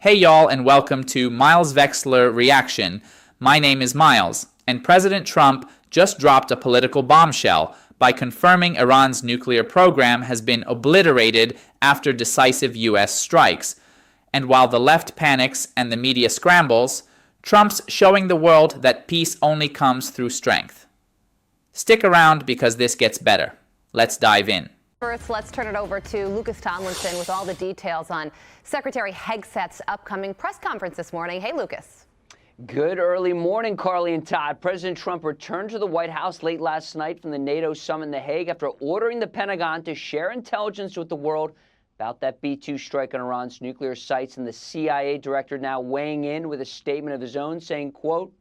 Hey y'all, and welcome to Miles Vexler Reaction. My name is Miles, and President Trump just dropped a political bombshell by confirming Iran's nuclear program has been obliterated after decisive US strikes. And while the left panics and the media scrambles, Trump's showing the world that peace only comes through strength. Stick around because this gets better. Let's dive in. First, let's turn it over to Lucas Tomlinson with all the details on Secretary Hegseth's upcoming press conference this morning. Hey, Lucas. Good early morning, Carly and Todd. President Trump returned to the White House late last night from the NATO summit in The Hague after ordering the Pentagon to share intelligence with the world about that B-2 strike on Iran's nuclear sites. And the CIA director now weighing in with a statement of his own saying, quote,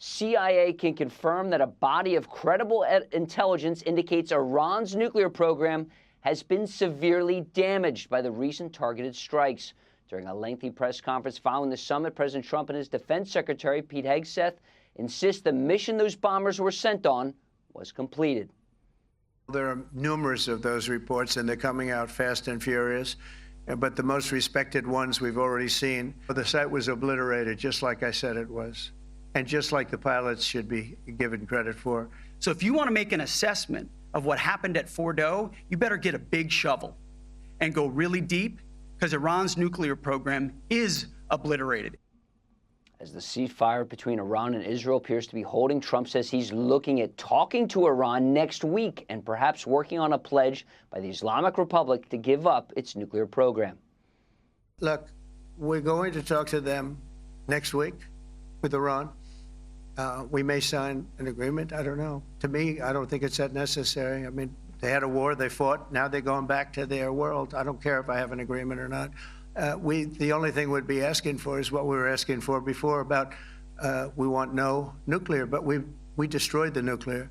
CIA can confirm that a body of credible intelligence indicates Iran's nuclear program has been severely damaged by the recent targeted strikes. During a lengthy press conference following the summit, President Trump and his defense secretary, Pete Hegseth, insist the mission those bombers were sent on was completed. There are numerous of those reports, and they're coming out fast and furious. But the most respected ones we've already seen. The site was obliterated, just like I said it was. And just like the pilots should be given credit for. So if you want to make an assessment of what happened at Fordo, you better get a big shovel and go really deep, because Iran's nuclear program is obliterated. As the ceasefire between Iran and Israel appears to be holding, Trump says he's looking at talking to Iran next week and perhaps working on a pledge by the Islamic Republic to give up its nuclear program. Look, we're going to talk to them next week with Iran. We may sign an agreement. I don't know. To me, I don't think it's that necessary. I mean, they had a war, they fought. Now they're going back to their world. I don't care if I have an agreement or not. The only thing we'd be asking for is what we were asking for before about we want no nuclear, but we destroyed the nuclear.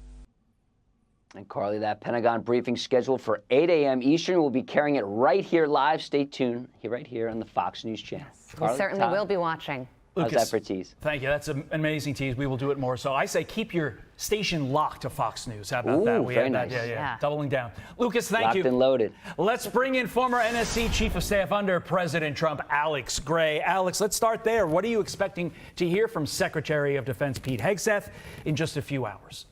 And Carly, that Pentagon briefing scheduled for 8 a.m. Eastern. We'll be carrying it right here live. Stay tuned right here on the Fox News channel. Yes, Carly, we certainly Todd. will be watching. How's that for tease? Thank you. That's an amazing tease. We will do it more. So I say keep your station locked to Fox News. How about that? Very nice. Yeah. Doubling down. Lucas, thank Locked you. and loaded. Let's bring in former NSC Chief of Staff under President Trump, Alex Gray. Alex, let's start there. What are you expecting to hear from Secretary of Defense Pete Hegseth in just a few hours?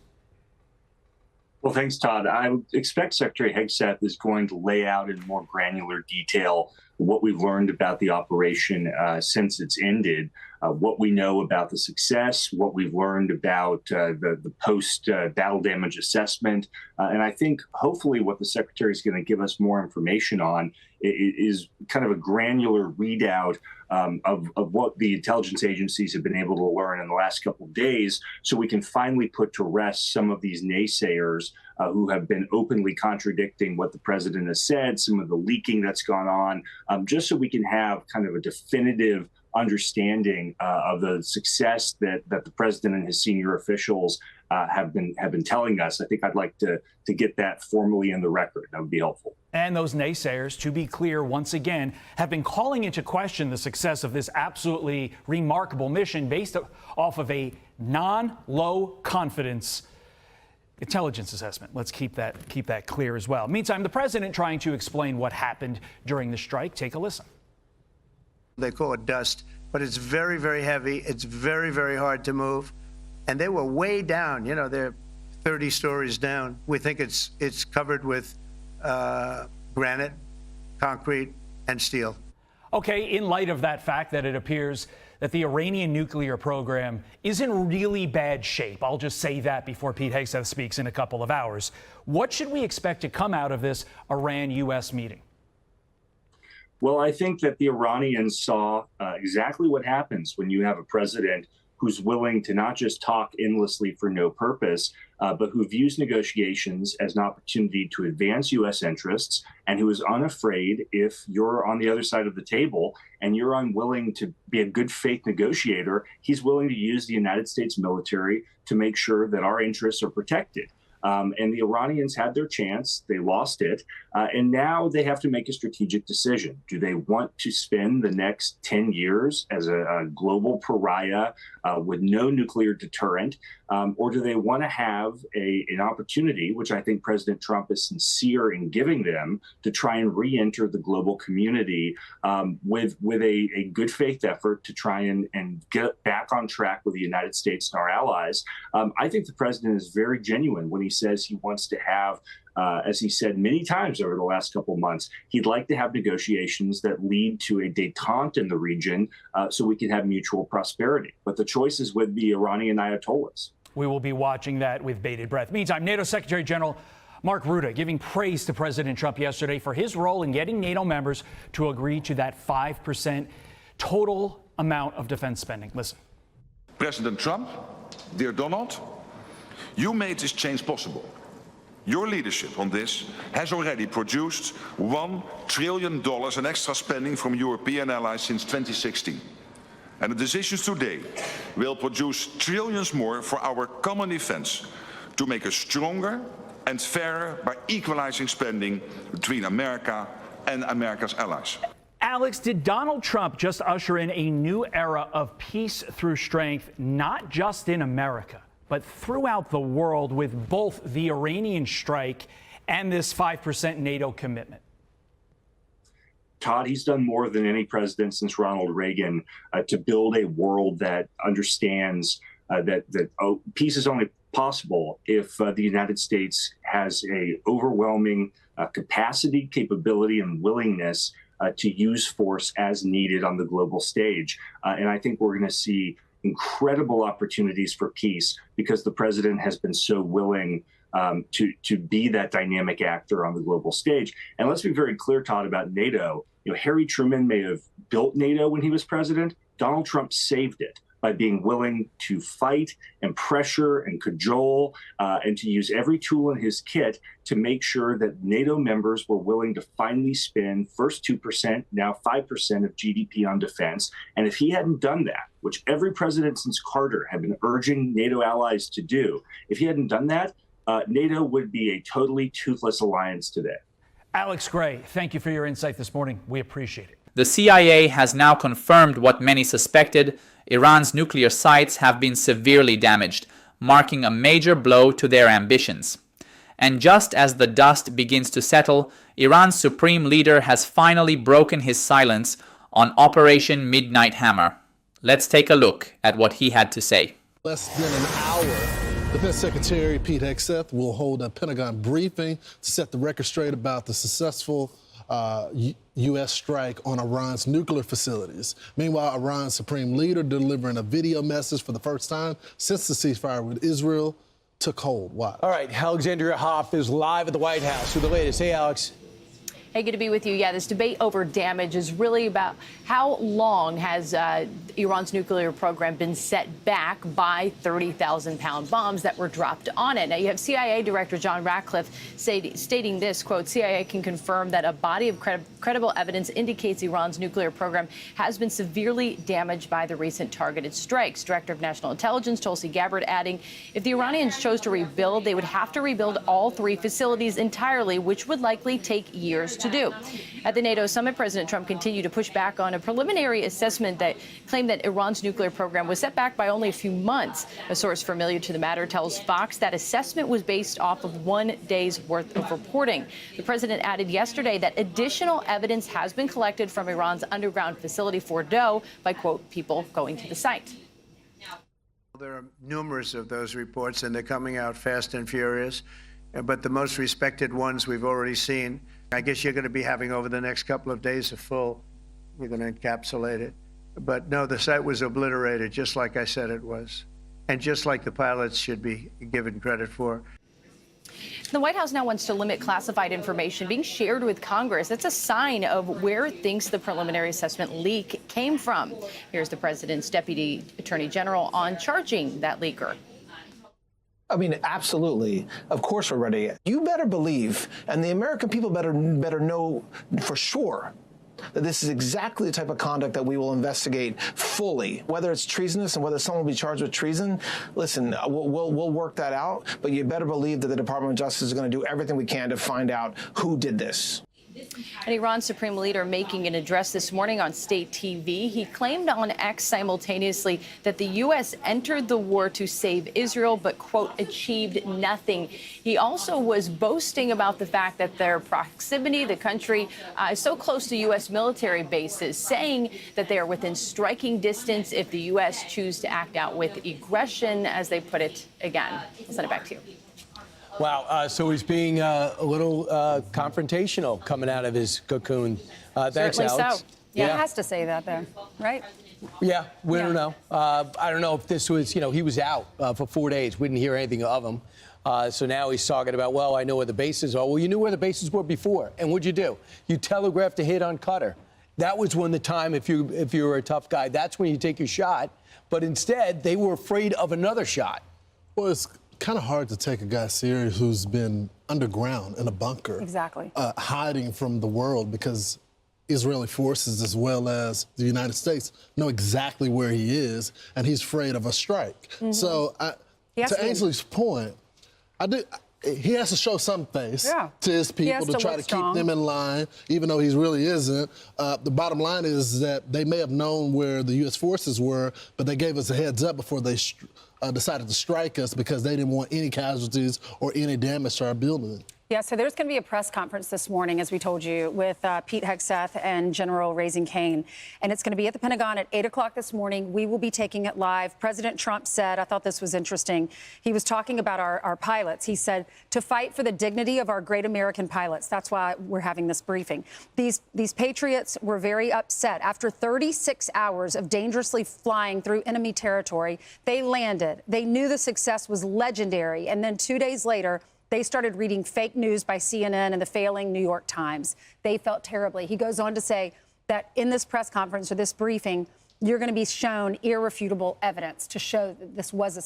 Well, thanks, Todd. I would expect Secretary Hegseth is going to lay out in more granular detail what we've learned about the operation since it's ended, what we know about the success, what we've learned about the post-battle damage assessment. And I think hopefully what the Secretary is going to give us more information on is kind of a granular readout of what the intelligence agencies have been able to learn in the last couple of days, so we can finally put to rest some of these naysayers who have been openly contradicting what the president has said, some of the leaking that's gone on, just so we can have kind of a definitive understanding of the success that the president and his senior officials have been telling us. I think I'd like to get that formally in the record. That would be helpful. And those naysayers, to be clear, once again, have been calling into question the success of this absolutely remarkable mission based off of a non-low confidence intelligence assessment. Let's keep that clear as well. Meantime, the president trying to explain what happened during the strike. Take a listen. They call it dust, but it's very, very heavy. It's very, very hard to move. And they were way down. You know, they're 30 stories down. We think it's covered with granite, concrete, and steel. Okay, in light of that fact that it appears that the Iranian nuclear program is in really bad shape, I'll just say that before Pete Hegseth speaks in a couple of hours, what should we expect to come out of this Iran-U.S. meeting? Well, I think that the Iranians saw exactly what happens when you have a president who's willing to not just talk endlessly for no purpose, but who views negotiations as an opportunity to advance U.S. interests, and who is unafraid if you're on the other side of the table and you're unwilling to be a good faith negotiator, he's willing to use the United States military to make sure that our interests are protected. And the Iranians had their chance. They lost it. And now they have to make a strategic decision. Do they want to spend the next 10 years as a global pariah with no nuclear deterrent? Or do they want to have an opportunity, which I think President Trump is sincere in giving them, to try and re-enter the global community with a good faith effort to try and get back on track with the United States and our allies? I think the president is very genuine when he says he wants to have, as he said many times over the last couple of months, he'd like to have negotiations that lead to a détente in the region so we can have mutual prosperity. But the choice is with the Iranian Ayatollahs. We will be watching that with bated breath. Meantime, NATO Secretary General Mark Rutte giving praise to President Trump yesterday for his role in getting NATO members to agree to that 5% total amount of defense spending. Listen. President Trump, dear Donald, you made this change possible. Your leadership on this has already produced $1 trillion in extra spending from European allies since 2016. And the decisions today will produce trillions more for our common defense to make us stronger and fairer by equalizing spending between America and America's allies. Alex, did Donald Trump just usher in a new era of peace through strength, not just in America, but throughout the world, with both the Iranian strike and this 5% NATO commitment? Todd, he's done more than any president since Ronald Reagan to build a world that understands that peace is only possible if the United States has a overwhelming capacity, capability, and willingness to use force as needed on the global stage. And I think we're going to see incredible opportunities for peace because the president has been so willing to be that dynamic actor on the global stage. And let's be very clear, Todd, about NATO. You know, Harry Truman may have built NATO when he was president. Donald Trump saved it by being willing to fight and pressure and cajole and to use every tool in his kit to make sure that NATO members were willing to finally spend first 2%, now 5% of GDP on defense. And if he hadn't done that, which every president since Carter had been urging NATO allies to do, if he hadn't done that, NATO would be a totally toothless alliance today. Alex Gray, thank you for your insight this morning. We appreciate it. The CIA has now confirmed what many suspected. Iran's nuclear sites have been severely damaged, marking a major blow to their ambitions. And just as the dust begins to settle, Iran's supreme leader has finally broken his silence on Operation Midnight Hammer. Let's take a look at what he had to say. Less than an hour, Defense Secretary Pete Hegseth will hold a Pentagon briefing to set the record straight about the successful U.S. strike on Iran's nuclear facilities. Meanwhile, Iran's supreme leader delivering a video message for the first time since the ceasefire with Israel took hold. Why? All right, Alexandria Hoff is live at the White House with the latest. Hey, Alex. Hey, good to be with you. Yeah, this debate over damage is really about how long has Iran's nuclear program been set back by 30,000-pound bombs that were dropped on it. Now, you have CIA Director John Ratcliffe stating this, quote, CIA can confirm that a body of credible evidence indicates Iran's nuclear program has been severely damaged by the recent targeted strikes. Director of National Intelligence Tulsi Gabbard adding, if the Iranians chose to rebuild, they would have to rebuild all three facilities entirely, which would likely take years to do. At the NATO summit, President Trump continued to push back on a preliminary assessment that claimed that Iran's nuclear program was set back by only a few months. A source familiar to the matter tells Fox that assessment was based off of 1 day's worth of reporting. The president added yesterday that additional evidence has been collected from Iran's underground facility Fordow by, quote, people going to the site. There are numerous of those reports, and they're coming out fast and furious. But the most respected ones we've already seen. I guess you're going to be having over the next couple of days you're going to encapsulate it. But no, the site was obliterated, just like I said it was. And just like the pilots should be given credit for. The White House now wants to limit classified information being shared with Congress. That's a sign of where it thinks the preliminary assessment leak came from. Here's the president's deputy attorney general on charging that leaker. I mean, absolutely. Of course we're ready. You better believe, and the American people better know for sure, that this is exactly the type of conduct that we will investigate fully. Whether it's treasonous and whether someone will be charged with treason, listen, we'll work that out, but you better believe that the Department of Justice is going to do everything we can to find out who did this. And Iran's supreme leader making an address this morning on state TV. He claimed on X simultaneously that the U.S. entered the war to save Israel, but, quote, achieved nothing. He also was boasting about the fact that their proximity, the country, is so close to U.S. military bases, saying that they are within striking distance if the U.S. choose to act out with aggression, as they put it again. I'll send it back to you. Wow. So he's being a little confrontational coming out of his cocoon. Thanks, Certainly Alex. so. Yeah, it has to say that, though, right? Yeah, we don't know. I don't know if this was, he was out for 4 days. We didn't hear anything of him. So now he's talking about, well, I know where the bases are. Well, you knew where the bases were before. And what'd you do? You telegraphed a hit on Qatar. That was when the time, if you were a tough guy, that's when you take your shot. But instead, they were afraid of another shot. Well, it's kind of hard to take a guy serious who's been underground in a bunker. Exactly. Hiding from the world, because Israeli forces as well as the United States know exactly where he is, and he's afraid of a strike. Mm-hmm. So to Ainsley's point, he has to show some face to his people to try to keep them in line, even though he really isn't. The bottom line is that they may have known where the U.S. forces were, but they gave us a heads up before they decided to strike us because they didn't want any casualties or any damage to our building. Yeah, so there's going to be a press conference this morning, as we told you, with Pete Hegseth and General Raising Cane. And it's going to be at the Pentagon at 8 o'clock this morning. We will be taking it live. President Trump said, I thought this was interesting, he was talking about our pilots. He said, to fight for the dignity of our great American pilots. That's why we're having this briefing. These patriots were very upset. After 36 hours of dangerously flying through enemy territory, they landed. They knew the success was legendary. And then 2 days later, they started reading fake news by CNN and the failing New York Times. They felt terribly. He goes on to say that in this press conference or this briefing, you're going to be shown irrefutable evidence to show that this was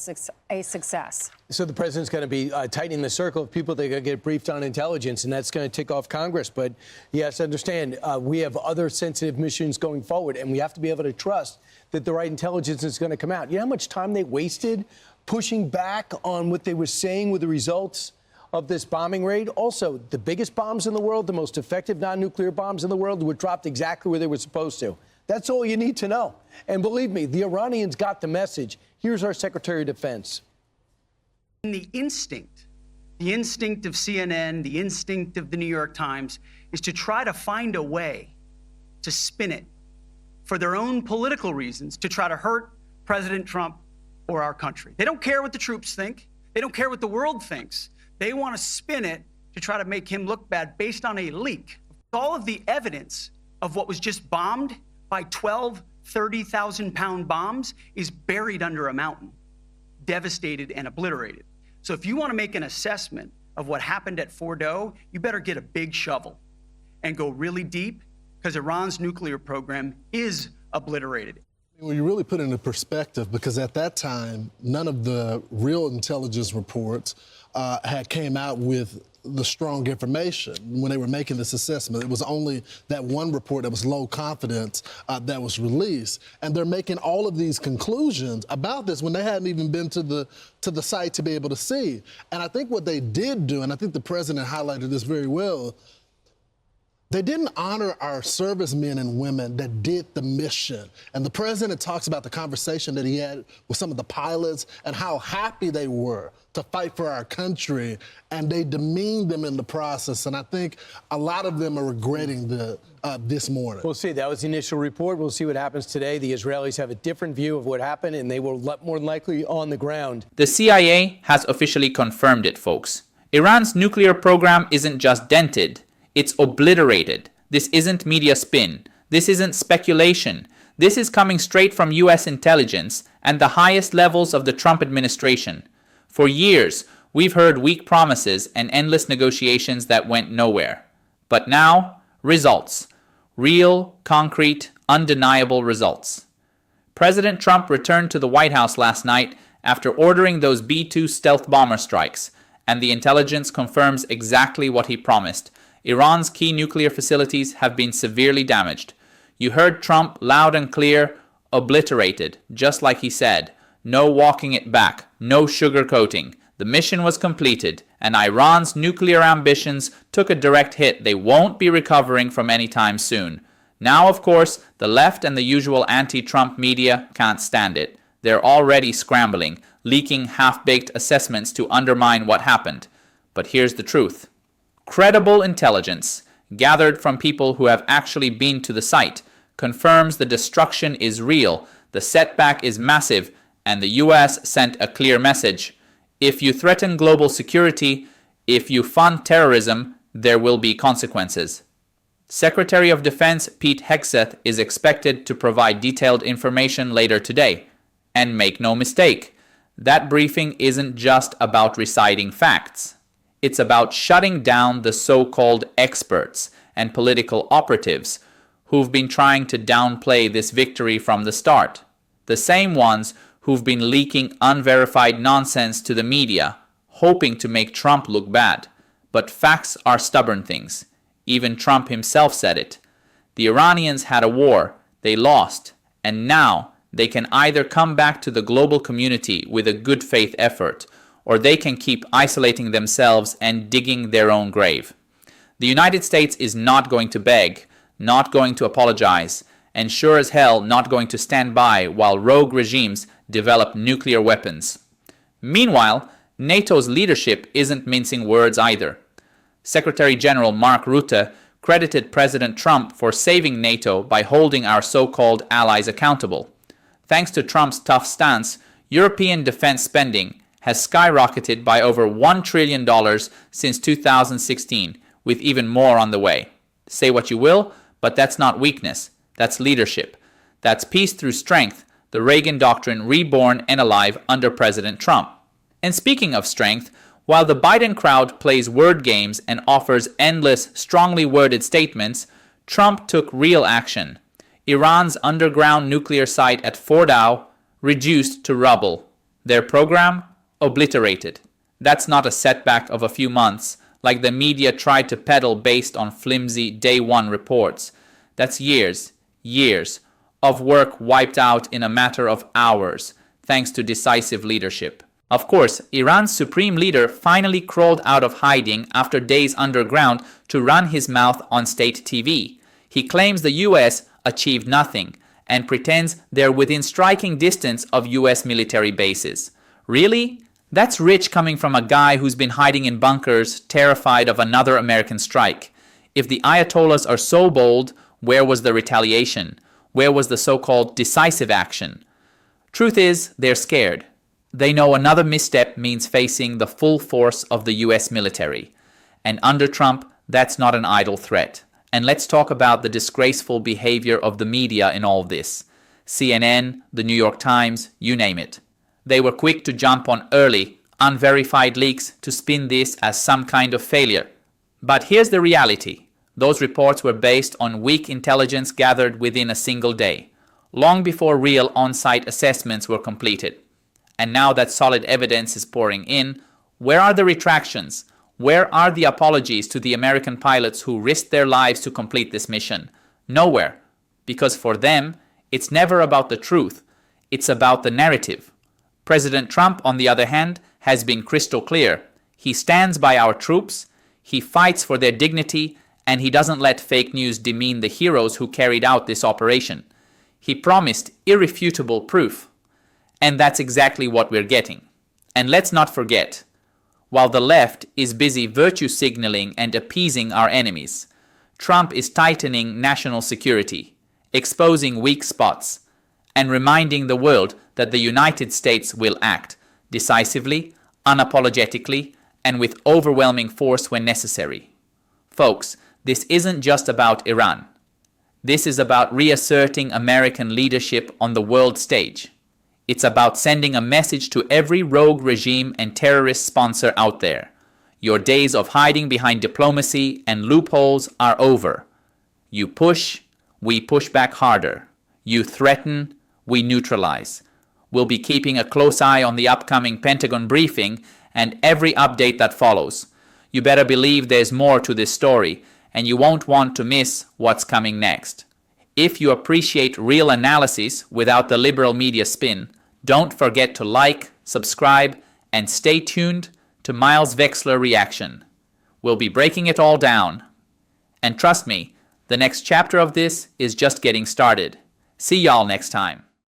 a success. So the president's going to be tightening the circle of people that are going to get briefed on intelligence, and that's going to tick off Congress. But he has to understand, we have other sensitive missions going forward, and we have to be able to trust that the right intelligence is going to come out. You know how much time they wasted pushing back on what they were saying with the results of this bombing raid? Also, the biggest bombs in the world, the most effective non-nuclear bombs in the world, were dropped exactly where they were supposed to. That's all you need to know. And believe me, the Iranians got the message. Here's our Secretary of Defense. The instinct of CNN, the instinct of the New York Times, is to try to find a way to spin it for their own political reasons, to try to hurt President Trump or our country. They don't care what the troops think. They don't care what the world thinks. They want to spin it to try to make him look bad based on a leak. All of the evidence of what was just bombed by 12 30,000-pound bombs is buried under a mountain, devastated and obliterated. So if you want to make an assessment of what happened at Fordo, you better get a big shovel and go really deep, because Iran's nuclear program is obliterated. Well, you really put it into perspective, because at that time, none of the real intelligence reports had came out with the strong information when they were making this assessment. It was only that one report that was low confidence that was released. And they're making all of these conclusions about this when they hadn't even been to the site to be able to see. And I think what they did do, and I think the president highlighted this very well, they didn't honor our servicemen and women that did the mission. And the president talks about the conversation that he had with some of the pilots and how happy they were to fight for our country, and they demeaned them in the process. And I think a lot of them are regretting this morning. We'll see. That was the initial report. We'll see what happens today. The Israelis have a different view of what happened, and they will more than likely on the ground. The CIA has officially confirmed it, folks. Iran's nuclear program isn't just dented. It's obliterated. This isn't media spin. This isn't speculation. This is coming straight from U.S. intelligence and the highest levels of the Trump administration. For years, we've heard weak promises and endless negotiations that went nowhere. But now, results. Real, concrete, undeniable results. President Trump returned to the White House last night after ordering those B-2 stealth bomber strikes, and the intelligence confirms exactly what he promised. Iran's key nuclear facilities have been severely damaged. You heard Trump loud and clear, obliterated, just like he said. No walking it back, no sugarcoating. The mission was completed, and Iran's nuclear ambitions took a direct hit they won't be recovering from anytime soon. Now, of course, the left and the usual anti-Trump media can't stand it. They're already scrambling, leaking half-baked assessments to undermine what happened. But here's the truth. Credible intelligence, gathered from people who have actually been to the site, confirms the destruction is real, the setback is massive, and the US sent a clear message. If you threaten global security, if you fund terrorism, there will be consequences. Secretary of Defense Pete Hegseth is expected to provide detailed information later today. And make no mistake, that briefing isn't just about reciting facts. It's about shutting down the so-called experts and political operatives who've been trying to downplay this victory from the start. The same ones who've been leaking unverified nonsense to the media, hoping to make Trump look bad. But facts are stubborn things. Even Trump himself said it. The Iranians had a war, they lost, and now they can either come back to the global community with a good faith effort, or they can keep isolating themselves and digging their own grave. The United States is not going to beg, not going to apologize, and sure as hell not going to stand by while rogue regimes develop nuclear weapons. Meanwhile, NATO's leadership isn't mincing words either. Secretary General Mark Rutte credited President Trump for saving NATO by holding our so-called allies accountable. Thanks to Trump's tough stance, European defense spending has skyrocketed by over $1 trillion since 2016, with even more on the way. Say what you will, but that's not weakness. That's leadership. That's peace through strength, the Reagan doctrine reborn and alive under President Trump. And speaking of strength, while the Biden crowd plays word games and offers endless, strongly worded statements, Trump took real action. Iran's underground nuclear site at Fordow reduced to rubble. Their program obliterated. That's not a setback of a few months, like the media tried to peddle based on flimsy day one reports. That's years of work wiped out in a matter of hours, thanks to decisive leadership. Of course, Iran's supreme leader finally crawled out of hiding after days underground to run his mouth on state TV. He claims the US achieved nothing and pretends they're within striking distance of US military bases. Really? That's rich coming from a guy who's been hiding in bunkers, terrified of another American strike. If the Ayatollahs are so bold, where was the retaliation? Where was the so-called decisive action? Truth is, they're scared. They know another misstep means facing the full force of the US military. And under Trump, that's not an idle threat. And let's talk about the disgraceful behavior of the media in all this. CNN, the New York Times, you name it. They were quick to jump on early, unverified leaks to spin this as some kind of failure. But here's the reality. Those reports were based on weak intelligence gathered within a single day, long before real on-site assessments were completed. And now that solid evidence is pouring in, where are the retractions? Where are the apologies to the American pilots who risked their lives to complete this mission? Nowhere. Because for them, it's never about the truth. It's about the narrative. President Trump, on the other hand, has been crystal clear. He stands by our troops, he fights for their dignity, and he doesn't let fake news demean the heroes who carried out this operation. He promised irrefutable proof. And that's exactly what we're getting. And let's not forget, while the left is busy virtue signaling and appeasing our enemies, Trump is tightening national security, exposing weak spots, and reminding the world that the United States will act decisively, unapologetically, and with overwhelming force when necessary. Folks, this isn't just about Iran. This is about reasserting American leadership on the world stage. It's about sending a message to every rogue regime and terrorist sponsor out there. Your days of hiding behind diplomacy and loopholes are over. You push, we push back harder. You threaten, we neutralize. We'll be keeping a close eye on the upcoming Pentagon briefing and every update that follows. You better believe there's more to this story, and you won't want to miss what's coming next. If you appreciate real analysis without the liberal media spin, don't forget to like, subscribe, and stay tuned to Miles Vexler Reaction. We'll be breaking it all down. And trust me, the next chapter of this is just getting started. See y'all next time.